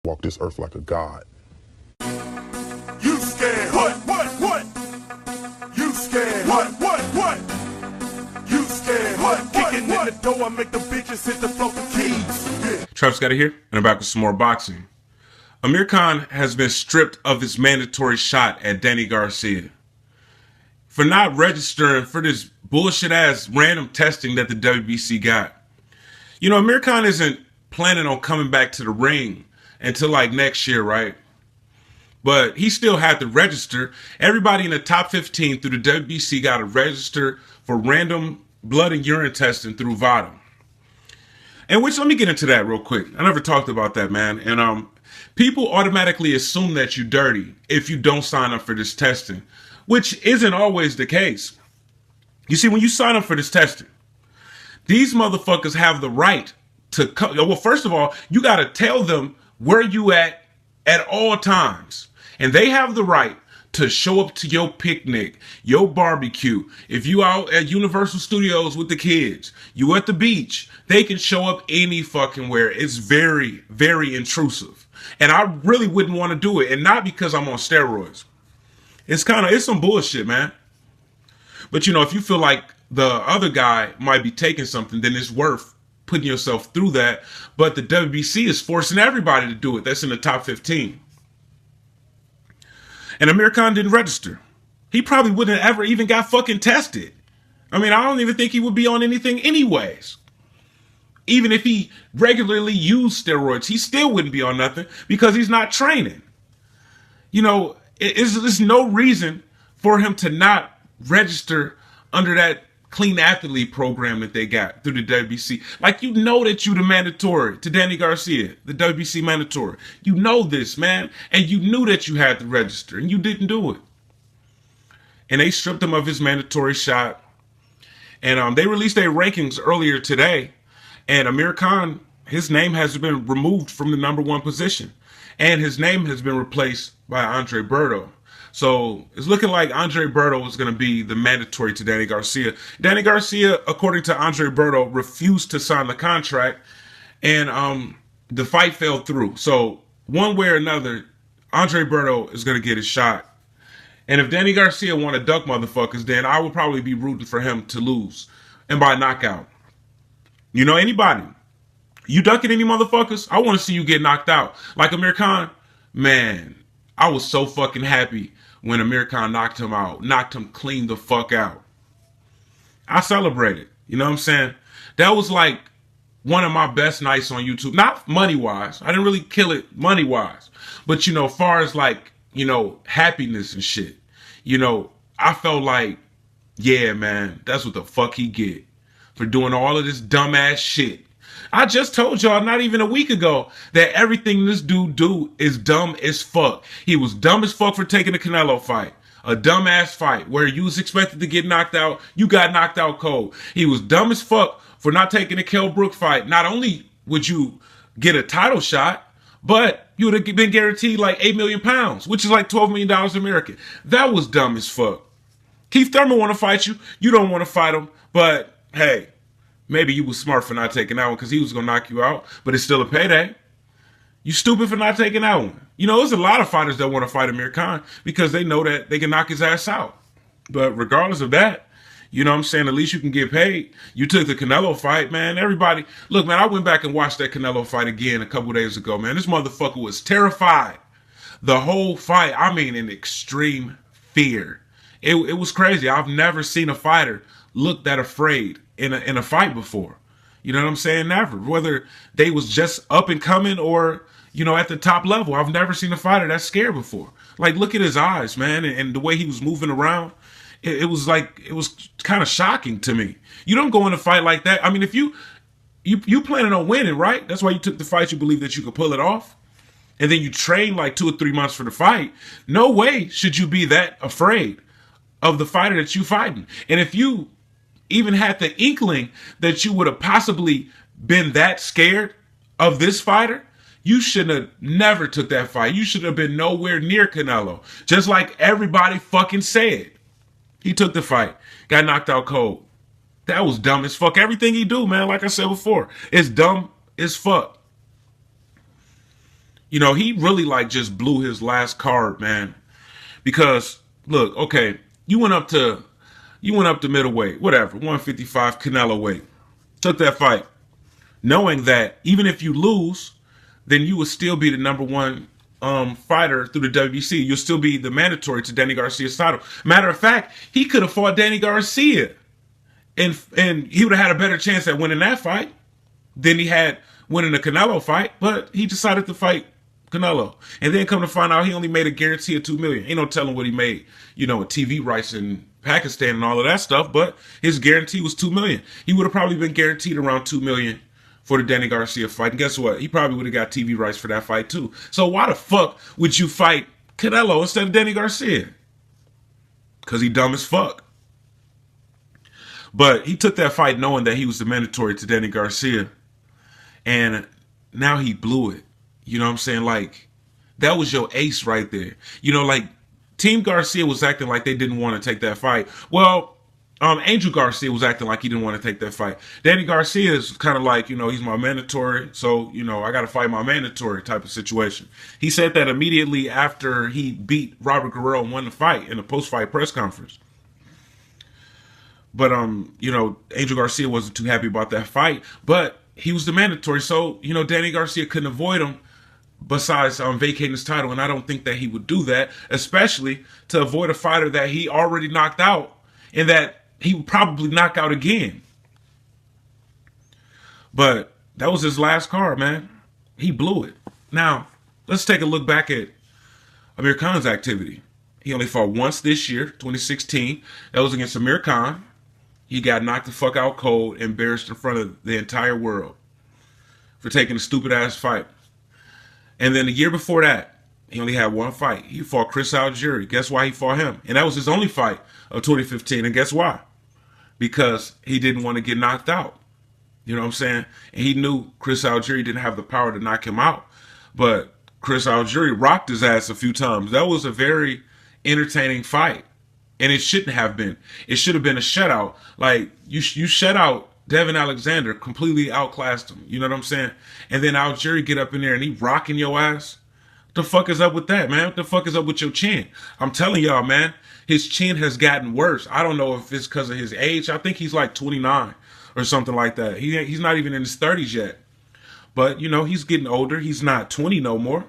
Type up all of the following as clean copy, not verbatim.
walk this earth like a god. You scared? What? You scared? What? You scared? What? Kicking in the door, I make the bitches hit the floor for keys. Yeah. Travis Scotty here, and I'm back with some more boxing. Amir Khan has been stripped of his mandatory shot at Danny Garcia for not registering for this bullshit ass random testing that the WBC got. You know, Amir Khan isn't planning on coming back to the ring until like next year, right? But he still had to register. Everybody in the top 15 through the WBC got to register for random blood and urine testing through VADA. And which, let me get into that real quick. I never talked about that, man. And people automatically assume that you're dirty if you don't sign up for this testing, which isn't always the case. You see, when you sign up for this testing, these motherfuckers have the right to come. Well, first of all, you got to tell them where you at all times. And they have the right to show up to your picnic, your barbecue. If you out at Universal Studios with the kids, you at the beach, they can show up any fucking where. It's very, very intrusive. And I really wouldn't want to do it. And not because I'm on steroids. It's some bullshit, man. But you know, if you feel like the other guy might be taking something, then it's worth putting yourself through that. But the WBC is forcing everybody to do it. That's in the top 15. And Amir Khan didn't register. He probably wouldn't have ever even got fucking tested. I mean, I don't even think he would be on anything anyways. Even if he regularly used steroids, he still wouldn't be on nothing because he's not training. You know, there's no reason for him to not register under that clean athlete program that they got through the WBC. Like, you know that you the mandatory to Danny Garcia, the WBC mandatory. You know this, man. And you knew that you had to register and you didn't do it. And they stripped him of his mandatory shot. And they released their rankings earlier today. And Amir Khan, his name has been removed from the #1 position. And his name has been replaced by Andre Berto. So it's looking like Andre Berto is going to be the mandatory to Danny Garcia. Danny Garcia, according to Andre Berto, refused to sign the contract, and the fight fell through. So one way or another, Andre Berto is going to get his shot. And if Danny Garcia want to duck motherfuckers, then I would probably be rooting for him to lose, and by knockout. You know, anybody, you ducking any motherfuckers, I want to see you get knocked out. Like Amir Khan, man, I was so fucking happy when Amir Khan knocked him out, knocked him clean the fuck out. I celebrated, you know what I'm saying? That was like one of my best nights on YouTube. Not money-wise. I didn't really kill it money-wise. But, you know, far as like, you know, happiness and shit, you know, I felt like, yeah, man, that's what the fuck he get for doing all of this dumbass shit. I just told y'all not even a week ago that everything this dude do is dumb as fuck. He was dumb as fuck for taking the Canelo fight. A dumbass fight where you was expected to get knocked out. You got knocked out cold. He was dumb as fuck for not taking the Kell Brook fight. Not only would you get a title shot, but you would have been guaranteed like 8 million pounds, which is like $12 million American. That was dumb as fuck. Keith Thurman want to fight you. You don't want to fight him. But hey, maybe you was smart for not taking that one because he was going to knock you out, but it's still a payday. You stupid for not taking that one. You know, there's a lot of fighters that want to fight Amir Khan because they know that they can knock his ass out. But regardless of that, you know what I'm saying, at least you can get paid. You took the Canelo fight, man. Everybody, look, man, I went back and watched that Canelo fight again a couple days ago, man. This motherfucker was terrified. The whole fight, I mean, in extreme fear. It was crazy. I've never seen a fighter look that afraid in a fight before. You know what I'm saying? Never. Whether they was just up and coming or, you know, at the top level. I've never seen a fighter that scared before. Like, look at his eyes, man, and the way he was moving around. It was kind of shocking to me. You don't go in a fight like that. I mean, if you planning on winning, right? That's why you took the fight. You believe that you could pull it off. And then you train like 2 or 3 months for the fight. No way should you be that afraid of the fighter that you fighting. And if you even had the inkling that you would have possibly been that scared of this fighter, you should have never took that fight. You should have been nowhere near Canelo. Just like everybody fucking said. He took the fight, got knocked out cold. That was dumb as fuck. Everything he do, man, like I said before, is dumb as fuck. You know, he really like just blew his last card, man. Because look, okay, you went up to middleweight, whatever, 155 Canelo weight. Took that fight, knowing that even if you lose, then you would still be the number one fighter through the WBC. You'll still be the mandatory to Danny Garcia's title. Matter of fact, he could have fought Danny Garcia, and he would have had a better chance at winning that fight than he had winning the Canelo fight. But he decided to fight Canelo, and then come to find out he only made a guarantee of $2 million. Ain't no telling what he made, you know, with TV rights in Pakistan and all of that stuff. But his guarantee was $2 million. He would have probably been guaranteed around $2 million for the Danny Garcia fight. And guess what? He probably would have got TV rights for that fight too. So why the fuck would you fight Canelo instead of Danny Garcia? Because he dumb as fuck. But he took that fight knowing that he was the mandatory to Danny Garcia, and now he blew it. You know what I'm saying? Like, that was your ace right there. You know, like, Team Garcia was acting like they didn't want to take that fight. Well, Angel Garcia was acting like he didn't want to take that fight. Danny Garcia is kind of like, you know, he's my mandatory, so, you know, I got to fight my mandatory type of situation. He said that immediately after he beat Robert Guerrero and won the fight in a post-fight press conference. But, you know, Angel Garcia wasn't too happy about that fight, but he was the mandatory, so, you know, Danny Garcia couldn't avoid him besides vacating his title, and I don't think that he would do that, especially to avoid a fighter that he already knocked out and that he would probably knock out again. But that was his last card, man. He blew it. Now, let's take a look back at Amir Khan's activity. He only fought once this year, 2016. That was against Amir Khan. He got knocked the fuck out cold, embarrassed in front of the entire world for taking a stupid-ass fight. And then the year before that, he only had one fight. He fought Chris Algieri. Guess why he fought him? And that was his only fight of 2015. And guess why? Because he didn't want to get knocked out. You know what I'm saying? And he knew Chris Algieri didn't have the power to knock him out. But Chris Algieri rocked his ass a few times. That was a very entertaining fight. And it shouldn't have been. It should have been a shutout. Like, you shut out Devin Alexander, completely outclassed him. You know what I'm saying? And then Algieri get up in there and he rocking your ass. What the fuck is up with that, man? What the fuck is up with your chin? I'm telling y'all, man, his chin has gotten worse. I don't know if it's because of his age. I think he's like 29 or something like that. He's not even in his 30s yet. But, you know, he's getting older. He's not 20 no more.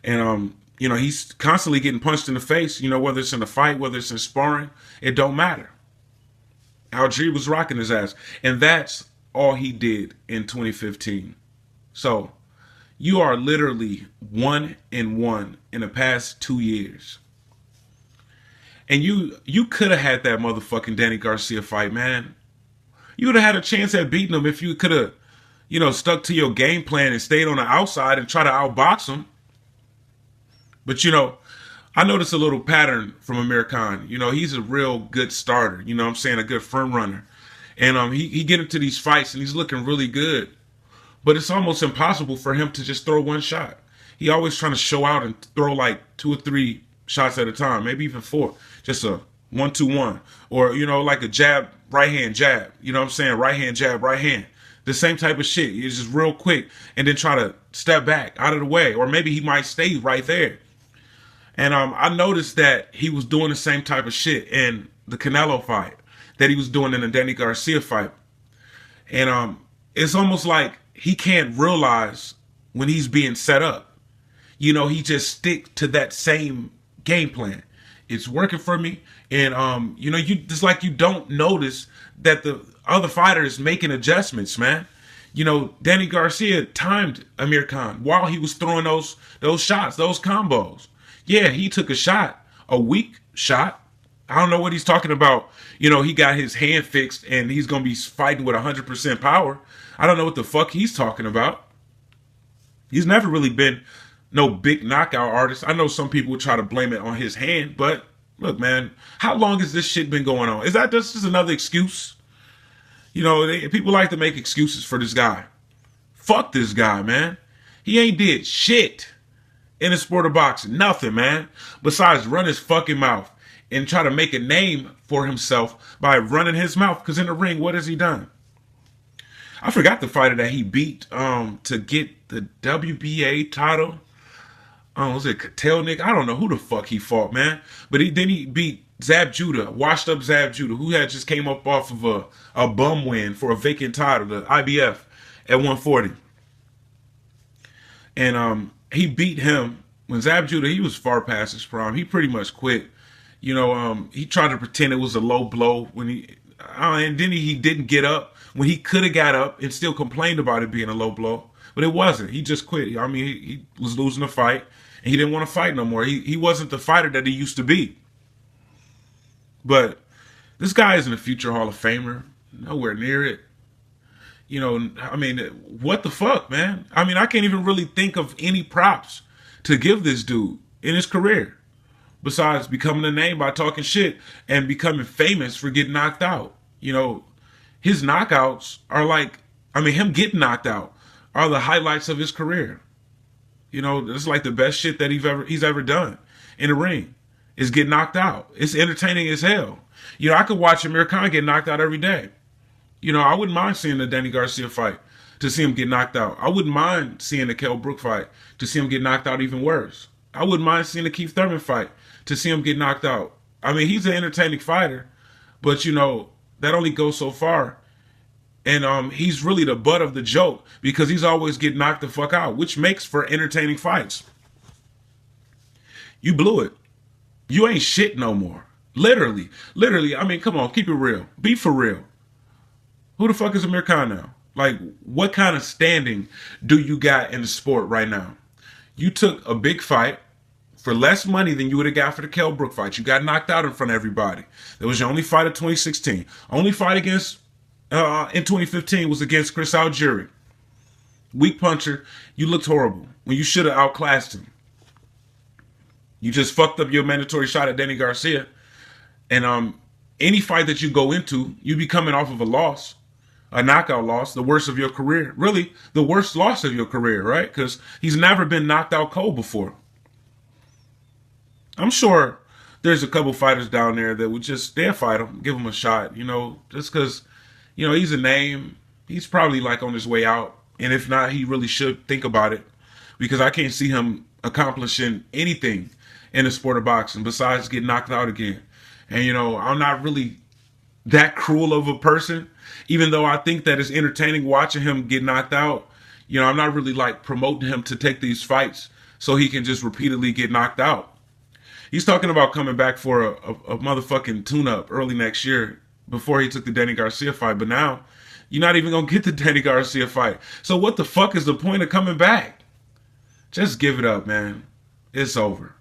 And, you know, he's constantly getting punched in the face, you know, whether it's in a fight, whether it's in sparring, it don't matter. Algieri was rocking his ass. And that's all he did in 2015. So, you are literally 1-1 in the past 2 years. And you could have had that motherfucking Danny Garcia fight, man. You would have had a chance at beating him if you could have, you know, stuck to your game plan and stayed on the outside and try to outbox him. But, you know, I noticed a little pattern from Amir Khan. You know, he's a real good starter. You know what I'm saying? A good front runner. And he get into these fights and he's looking really good. But it's almost impossible for him to just throw one shot. He always trying to show out and throw like 2 or 3 shots at a time, maybe even 4. Just a 1-2-1. Or, you know, like a jab, right hand, jab. You know what I'm saying? Right hand, jab, right hand. The same type of shit. It's just real quick and then try to step back out of the way. Or maybe he might stay right there. And I noticed that he was doing the same type of shit in the Canelo fight that he was doing in the Danny Garcia fight. And it's almost like he can't realize when he's being set up. You know, he just stick to that same game plan. It's working for me. And, you know, it's like you don't notice that the other fighter is making adjustments, man. You know, Danny Garcia timed Amir Khan while he was throwing those shots, those combos. Yeah, he took a shot, a weak shot. I don't know what he's talking about. You know, he got his hand fixed and he's going to be fighting with 100% power. I don't know what the fuck he's talking about. He's never really been no big knockout artist. I know some people would try to blame it on his hand, but look, man, how long has this shit been going on? Is that just another excuse? You know, people like to make excuses for this guy. Fuck this guy, man. He ain't did shit in the sport of boxing. Nothing, man. Besides run his fucking mouth and try to make a name for himself by running his mouth. Because in the ring, what has he done? I forgot the fighter that he beat to get the WBA title. Was it Kotelnik? I don't know who the fuck he fought, man. But then he beat Zab Judah, washed up Zab Judah, who had just came up off of a bum win for a vacant title, the IBF at 140. And he beat him when Zab Judah, he was far past his prime. He pretty much quit. You know, he tried to pretend it was a low blow when and then he didn't get up when he could have got up and still complained about it being a low blow. But it wasn't. He just quit. I mean, he was losing the fight and he didn't want to fight no more. He wasn't the fighter that he used to be. But this guy isn't a future Hall of Famer. Nowhere near it. You know, I mean, what the fuck, man? I mean, I can't even really think of any props to give this dude in his career besides becoming a name by talking shit and becoming famous for getting knocked out. You know, his knockouts are like, I mean, him getting knocked out are the highlights of his career. You know, it's like the best shit that he's ever done in the ring is get knocked out. It's entertaining as hell. You know, I could watch Amir Khan get knocked out every day. You know, I wouldn't mind seeing the Danny Garcia fight to see him get knocked out. I wouldn't mind seeing the Kell Brook fight to see him get knocked out even worse. I wouldn't mind seeing the Keith Thurman fight to see him get knocked out. I mean, he's an entertaining fighter, but, you know, that only goes so far. And he's really the butt of the joke because he's always getting knocked the fuck out, which makes for entertaining fights. You blew it. You ain't shit no more. Literally. I mean, come on, keep it real. Be for real. Who the fuck is Amir Khan now? Like, what kind of standing do you got in the sport right now? You took a big fight for less money than you would have got for the Kell Brook fight. You got knocked out in front of everybody. That was your only fight of 2016. Only fight against in 2015 was against Chris Algieri. Weak puncher. You looked horrible when you should have outclassed him. You just fucked up your mandatory shot at Danny Garcia. And any fight that you go into, you be coming off of a loss, a knockout loss, the worst of your career. Really, the worst loss of your career, right? Because he's never been knocked out cold before. I'm sure there's a couple fighters down there that would just, they'll fight him, give him a shot, you know, just because, you know, he's a name. He's probably like on his way out. And if not, he really should think about it because I can't see him accomplishing anything in the sport of boxing besides getting knocked out again. And, you know, I'm not really that cruel of a person, even though I think that it's entertaining watching him get knocked out. You know, I'm not really like promoting him to take these fights so he can just repeatedly get knocked out. He's talking about coming back for a motherfucking tune-up early next year before he took the Danny Garcia fight. But now, you're not even going to get the Danny Garcia fight. So what the fuck is the point of coming back? Just give it up, man. It's over.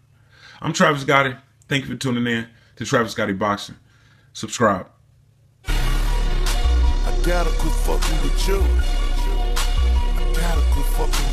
I'm Travis Gotti. Thank you for tuning in to Travis Gotti Boxing. Subscribe. I gotta quit fucking with you. I gotta quit fucking with you.